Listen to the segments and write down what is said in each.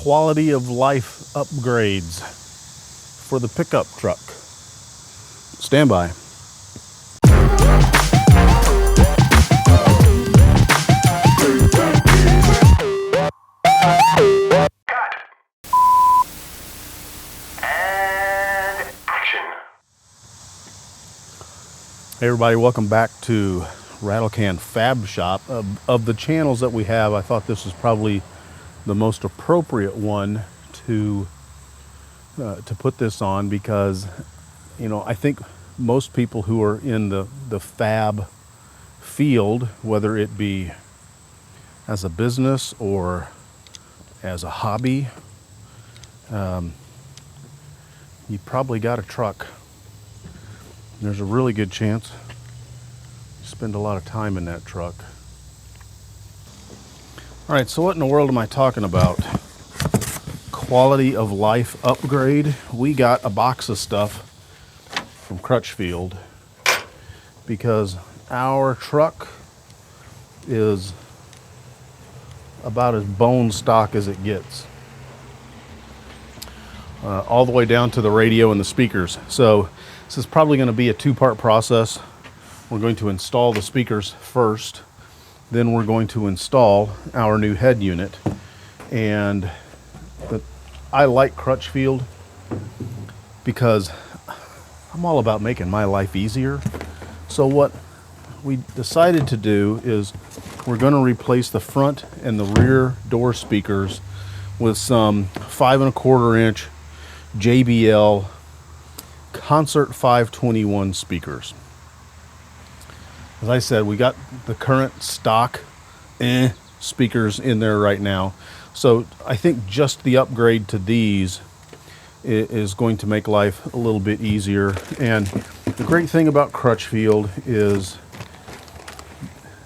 quality of life upgrades for the pickup truck. Stand by. Hey everybody, welcome back to RATTLECAN FAB Shop. Of the channels that we have, I thought this was probably the most appropriate one to put this on because, you know, I think most people who are in the fab field, whether it be as a business or as a hobby, you probably got a truck. There's a really good chance you spend a lot of time in that truck. All right, so what in the world am I talking about? Quality of life upgrade. We got a box of stuff from Crutchfield because our truck is about as bone stock as it gets. All the way down to the radio and the speakers. So this is probably going to be a two-part process. We're going to install the speakers first, then we're going to install our new head unit. And I like Crutchfield because I'm all about making my life easier. So what we decided to do is we're going to replace the front and the rear door speakers with some 5 1/4 inch JBL Concert 521 speakers. As I said, we got the current stock speakers in there right now. So I think just the upgrade to these is going to make life a little bit easier. And the great thing about Crutchfield is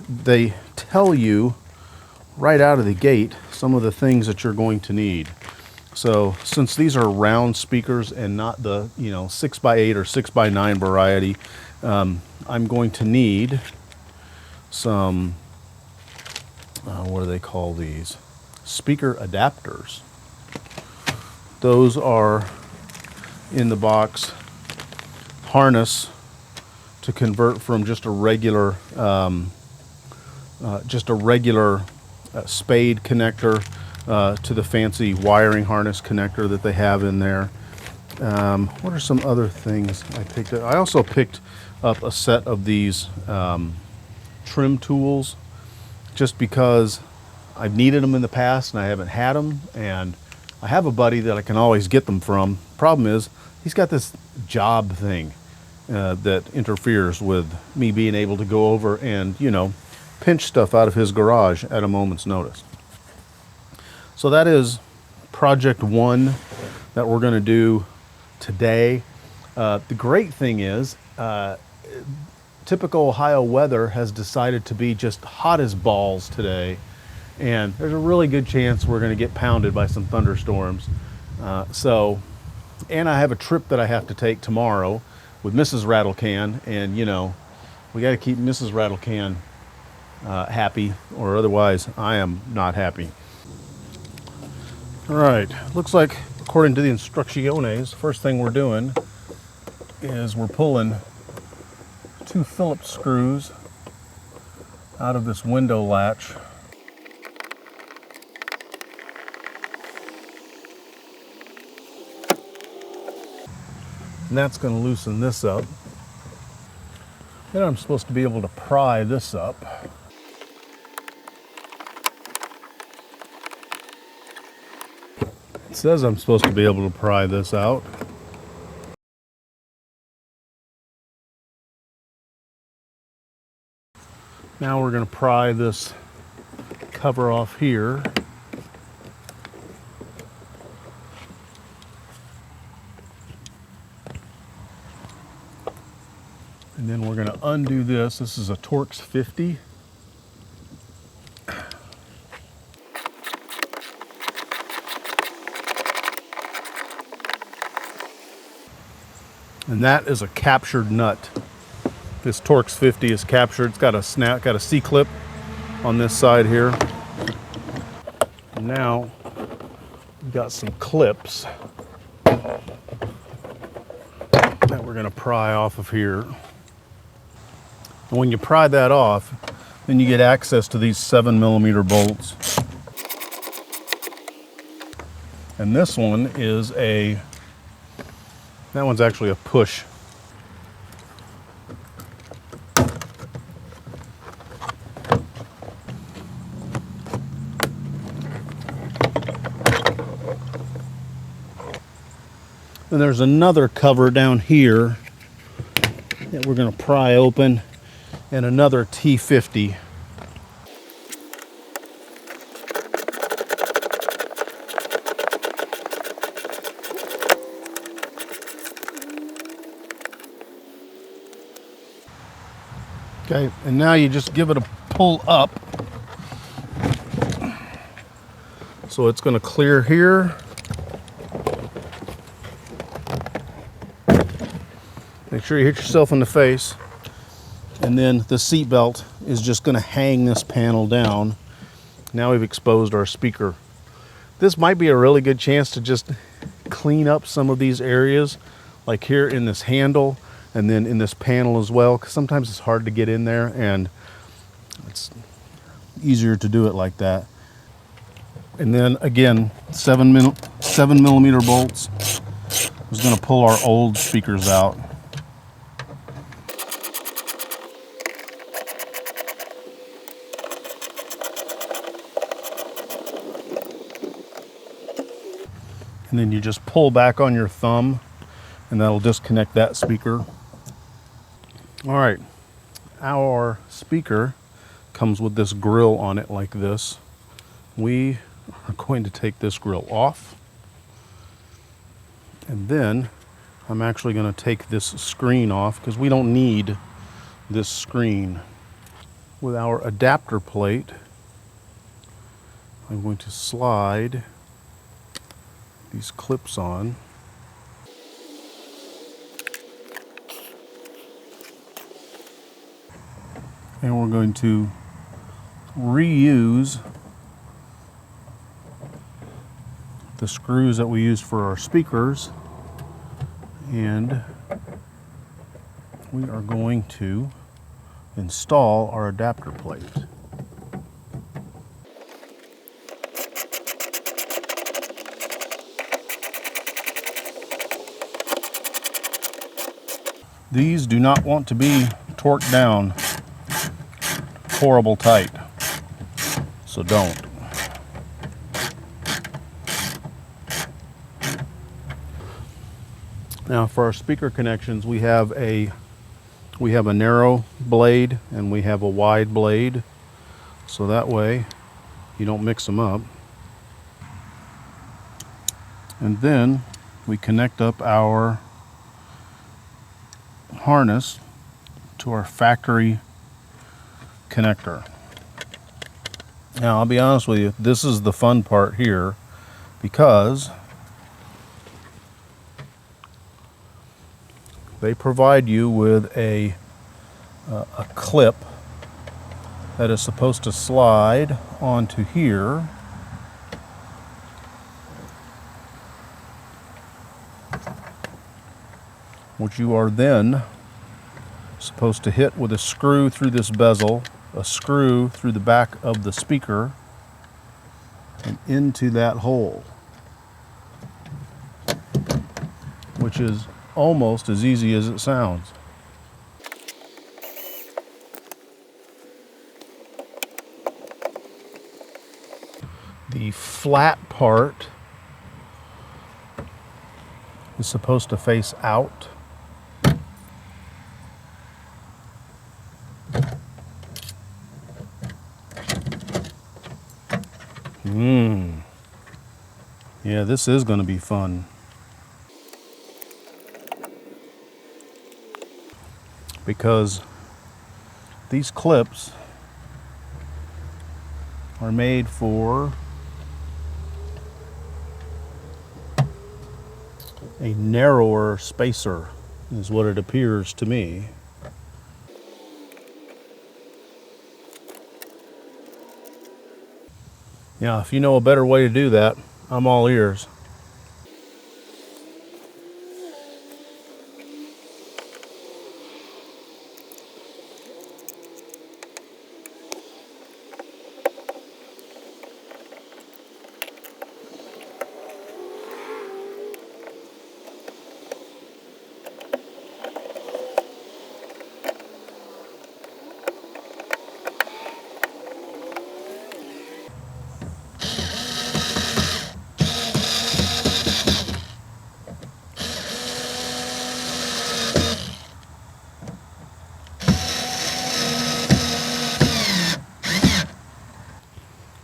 they tell you right out of the gate some of the things that you're going to need. So since these are round speakers and not the 6x8 or 6x9 variety, I'm going to need some, what do they call these? Speaker adapters. Those are in the box. Harness to convert from just a regular spade connector to the fancy wiring harness connector that they have in there. What are some other things I picked up? I also picked up a set of these trim tools just because I've needed them in the past and I haven't had them, and I have a buddy that I can always get them from. Problem is, he's got this job thing that interferes with me being able to go over and, pinch stuff out of his garage at a moment's notice. So that is project one that we're going to do today. The great thing is, typical Ohio weather has decided to be just hot as balls today, and there's a really good chance we're going to get pounded by some thunderstorms. And I have a trip that I have to take tomorrow with Mrs. RATTLECAN, and we got to keep Mrs. RATTLECAN happy, or otherwise I am not happy. All right, looks like according to the instrucciones, first thing we're doing is we're pulling 2 Phillips screws out of this window latch. And that's going to loosen this up. Then I'm supposed to be able to pry this up. It says I'm supposed to be able to pry this out. Now we're going to pry this cover off here. And then we're going to undo this. This is a Torx 50. And that is a captured nut. This Torx 50 is captured. It's got a snap, got a C-clip on this side here. And now got some clips that we're going to pry off of here. And when you pry that off, then you get access to these 7mm bolts. And this one is that one's actually a push. And there's another cover down here that we're going to pry open, and another T50. Okay, and now you just give it a pull up. So it's going to clear here. Make sure you hit yourself in the face. And then the seat belt is just going to hang this panel down. Now we've exposed our speaker. This might be a really good chance to just clean up some of these areas, like here in this handle and then in this panel as well, because sometimes it's hard to get in there and it's easier to do it like that. And then again, 7mm bolts. I was going to pull our old speakers out. And then you just pull back on your thumb and that'll disconnect that speaker. All right, our speaker comes with this grill on it like this. We are going to take this grill off. And then I'm actually going to take this screen off because we don't need this screen. With our adapter plate, I'm going to slide these clips on. And we're going to reuse the screws that we used for our speakers, and we are going to install our adapter plate. These do not want to be torqued down horrible tight, so don't. Now for our speaker connections, we have a narrow blade and we have a wide blade, so that way you don't mix them up. And then we connect up our harness to our factory connector. Now I'll be honest with you, this is the fun part here, because they provide you with a clip that is supposed to slide onto here, which you are then supposed to hit with a screw through this bezel, a screw through the back of the speaker, and into that hole, which is almost as easy as it sounds. The flat part is supposed to face out. Yeah, this is going to be fun. Because these clips are made for a narrower spacer, is what it appears to me. Now, if you know a better way to do that, I'm all ears.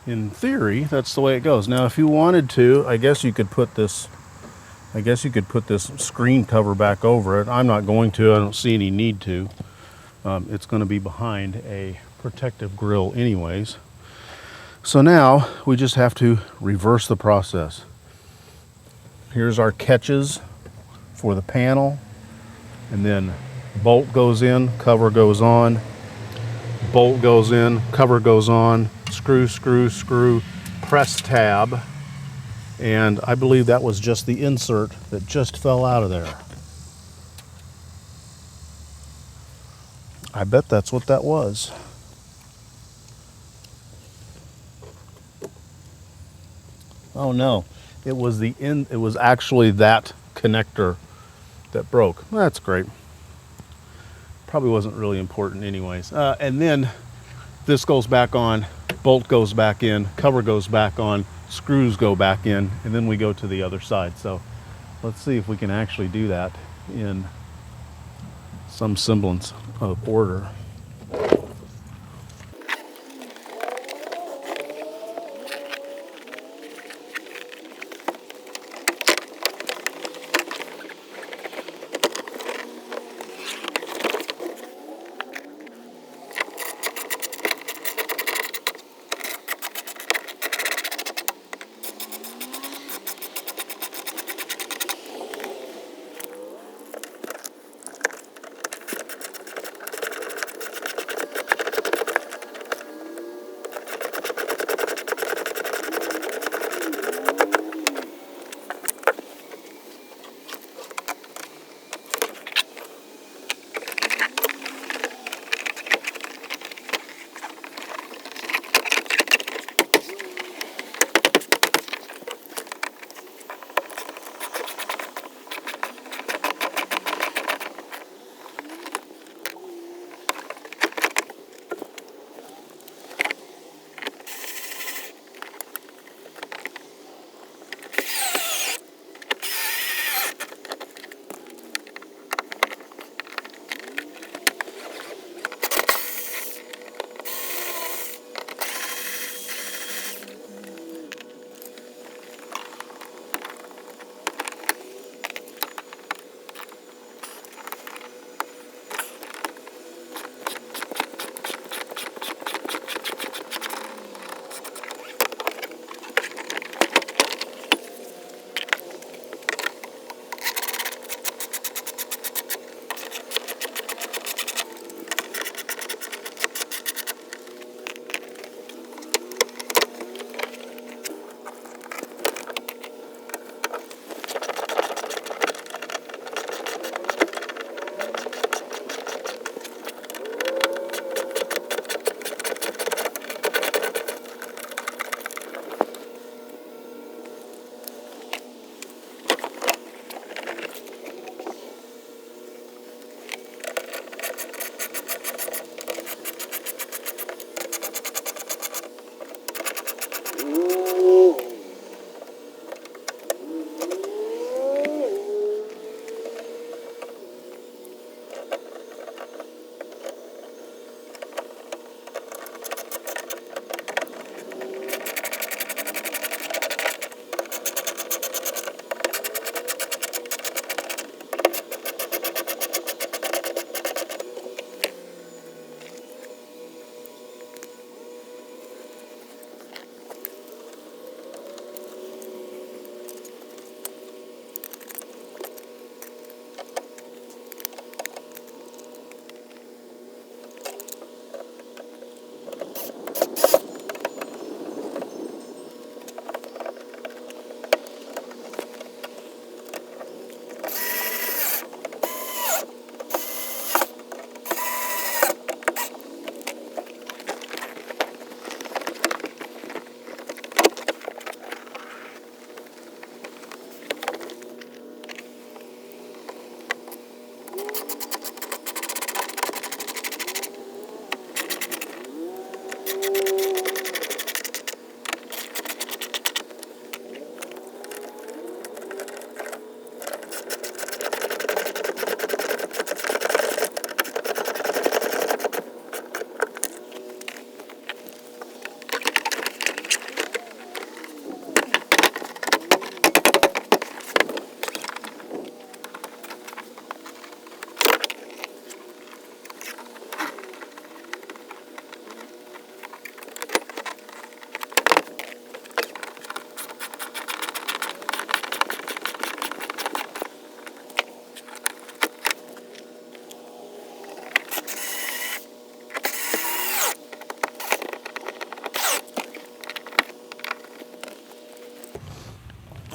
In theory, that's the way it goes. Now, if you wanted to, I guess you could put this screen cover back over it. I'm not going to. I don't see any need to. It's going to be behind a protective grill anyways. So now we just have to reverse the process. Here's our catches for the panel, and then bolt goes in, cover goes on, bolt goes in, cover goes on, screw, screw, screw, press tab, and I believe that was just the insert that just fell out of there. I bet that's what that was. Oh no, it was actually that connector that broke. That's great. Probably wasn't really important anyways. And then this goes back on, bolt goes back in, cover goes back on, screws go back in, and then we go to the other side. So let's see if we can actually do that in some semblance of order.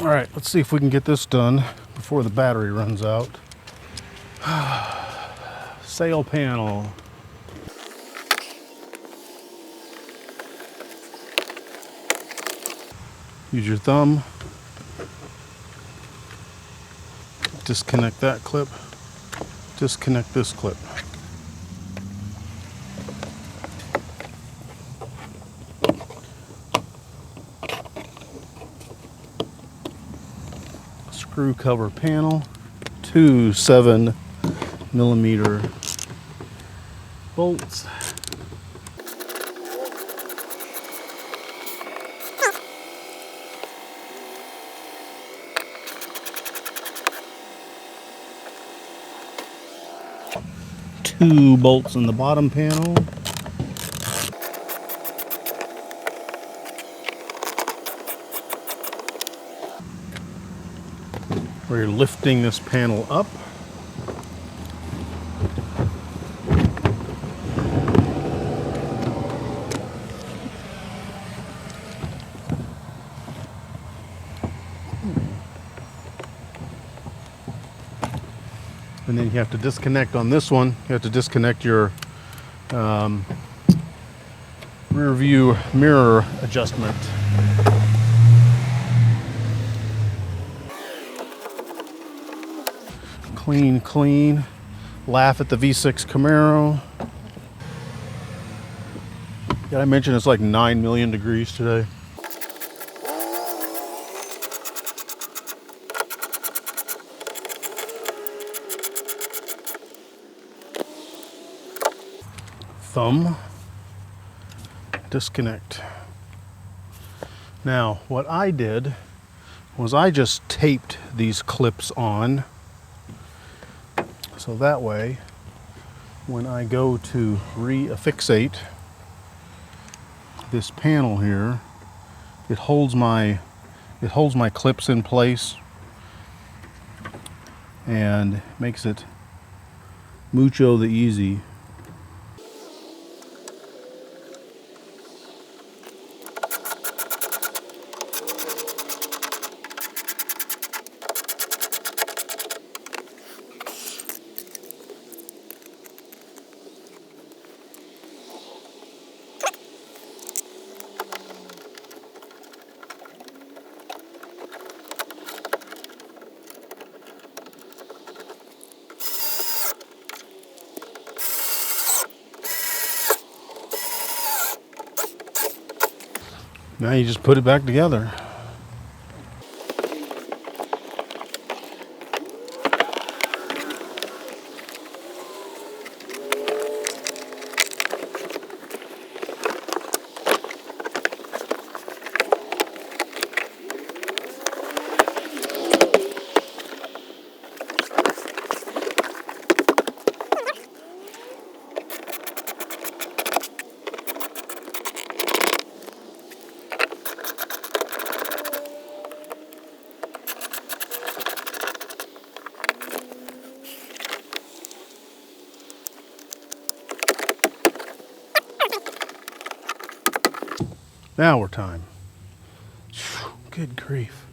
All right, let's see if we can get this done before the battery runs out. Sail panel. Use your thumb. Disconnect that clip. Disconnect this clip. Screw cover panel. 2 7mm bolts. Two bolts in the bottom panel. We're lifting this panel up. And then you have to disconnect on this one. You have to disconnect your rear view mirror adjustment. Clean, clean. Laugh at the V6 Camaro. Did I mention it's like 9 million degrees today? Thumb, disconnect. Now, what I did was I just taped these clips on, so that way, when I go to reaffixate this panel here, it holds my clips in place and makes it mucho the easy. Now you just put it back together. Now we're time. Good grief.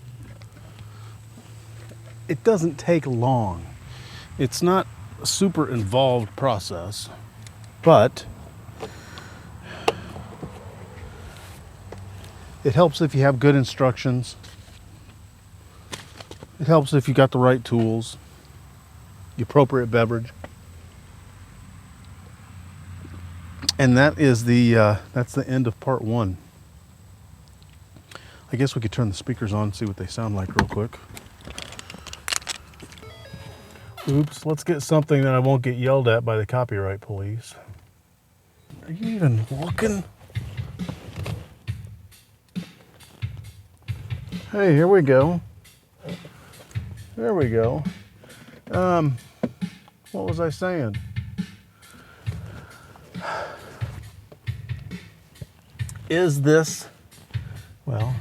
It doesn't take long. It's not a super involved process, but it helps if you have good instructions. It helps if you got the right tools, the appropriate beverage. And that is that's the end of part 1. I guess we could turn the speakers on and see what they sound like real quick. Oops, let's get something that I won't get yelled at by the copyright police. Are you even looking? Hey, here we go. There we go. What was I saying? Is this, well,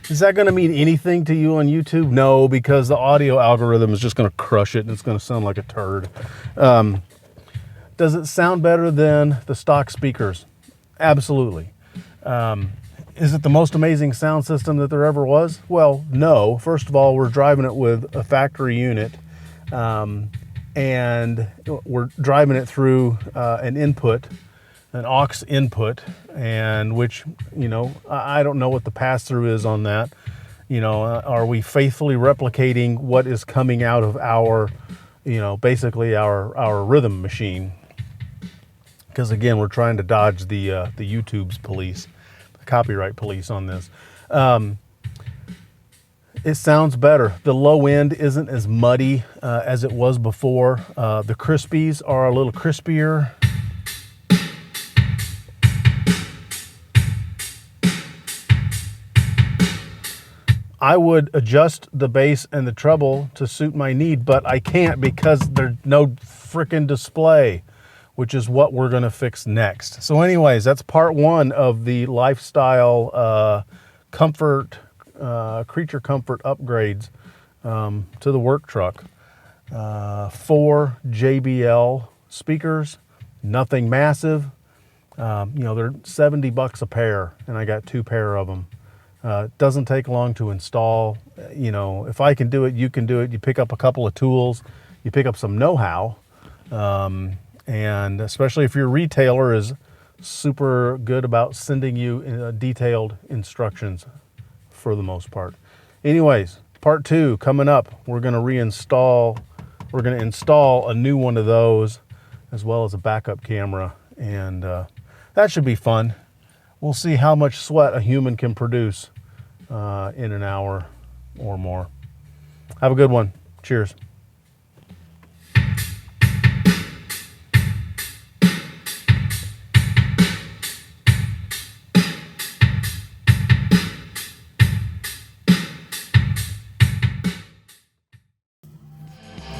is that going to mean anything to you on YouTube? No, because the audio algorithm is just going to crush it and it's going to sound like a turd. Does it sound better than the stock speakers? Absolutely. Is it the most amazing sound system that there ever was? Well, no. First of all, we're driving it with a factory unit, and we're driving it through an input, an aux input, and which, you know, I don't know what the pass-through is on that. You know, are we faithfully replicating what is coming out of our, you know, basically our rhythm machine? Because again, we're trying to dodge the YouTube's police, the copyright police on this. It sounds better. The low end isn't as muddy as it was before. The crispies are a little crispier. I would adjust the bass and the treble to suit my need, but I can't because there's no frickin' display, which is what we're gonna fix next. So anyways, that's part one of the lifestyle comfort, creature comfort upgrades to the work truck. 4 JBL speakers, nothing massive. You know, they're $70 a pair, and I got 2 pair of them. It doesn't take long to install. You know, if I can do it, you can do it. You pick up a couple of tools, you pick up some know-how, and especially if your retailer is super good about sending you detailed instructions for the most part. Anyways, part 2 coming up. We're going to install a new one of those, as well as a backup camera, and that should be fun. We'll see how much sweat a human can produce in an hour or more. Have a good one. Cheers.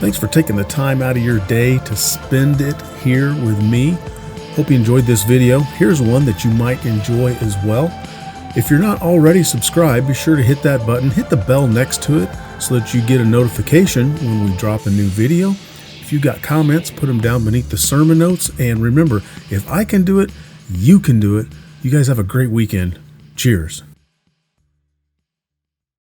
Thanks for taking the time out of your day to spend it here with me. Hope you enjoyed this video. Here's one that you might enjoy as well. If you're not already subscribed, be sure to hit that button, hit the bell next to it so that you get a notification when we drop a new video. If you've got comments, put them down beneath the sermon notes. And remember, if I can do it, you can do it. You guys have a great weekend. Cheers.